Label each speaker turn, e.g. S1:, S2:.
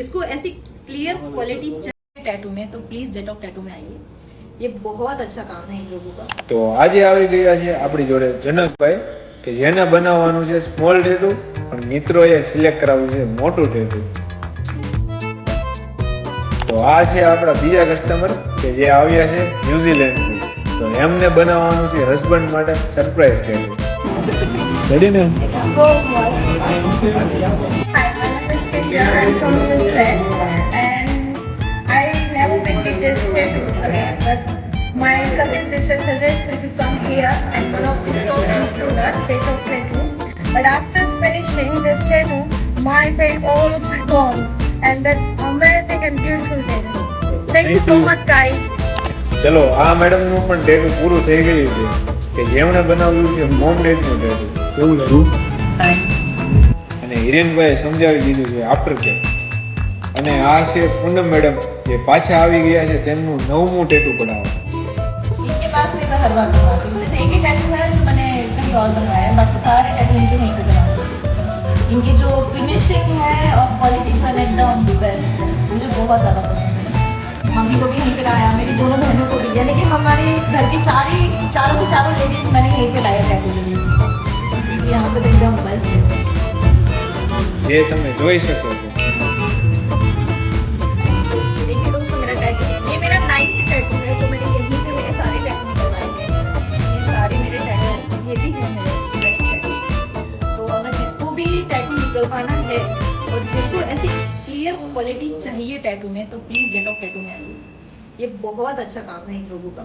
S1: जिसको ऐसी clear quality चाहिए टैटू में तो प्लीज जेटॉक टैटू में आइए। ये बहुत अच्छा काम है इन लोगों का।
S2: તો આજે આવી ગયા છે આપણી જોડે જનકભાઈ કે જેને બનાવવાનું છે સ્મોલ ટેટુ, પણ મિત્રોએ સિલેક્ટ કરાવવું છે મોટું ટેટુ. તો આ છે આપણા બીજા કસ્ટમર કે જે આવ્યા છે ન્યુઝીલેન્ડથી. તો એમને બનાવવાનું છે હસબન્ડ માટે સરપ્રાઈઝ ટેટુ. રેડી ને?
S3: My cousin sister suggested to come here and one of the shop is to that tattoo tattoo. But after finishing this tattoo, my pain all is gone and that's amazing and beautiful tattoo. Thank you so much guys.
S2: ચલો આ મેડમનું પણ tattoo પૂરું થઈ ગયું છે કે જેમણે બનાવ્યું છે મોમ ડેટનું ટેટુ. કેવું લાગ્યું? અને હિરેનભાઈએ સમજાવી દીધું છે આફ્ટર કેર. અને આ છે પૂનમ મેડમ જે પાછા આવી ગયા છે તેમનું 9મું ટેટુ પડાવવા.
S4: इनके पास में मैं हर बार बनवाती हूँ। सिर्फ एक ही टैटू है जो मैंने कहीं और बनवाया है, बाकी सारे टैटू इनके यहीं पे बनाती हूँ। इनकी जो फिनिशिंग है और क्वालिटी जो है ना एकदम बेस्ट है, मुझे बहुत ज़्यादा पसंद है। मम्मी को भी यहीं पे लाया, मेरी दोनों बहनों को भी दिया, लेकिन हमारे घर की चारों की चारों लेडीज मैंने यहीं पे लाया टैटू के लिए। यहाँ पे तो एकदम बेस्ट है।
S2: જે તમે જોઈ શકો છો.
S3: देखिए दोस्तों मेरा टैटू, ये मेरा 9th टैटू है तो मैंने यहीं पे मेरे सारे टैटू निकलवाए हैं। ये सारे मेरे टैटूज, ये भी है मेरे बेस्ट टैटू। तो अगर जिसको भी टैटू निकलवाना है और जिसको ऐसी क्लियर क्वालिटी चाहिए टैटू में तो प्लीज जेटॉक टैटू में आइए। ये बहुत अच्छा काम है इन लोगों का।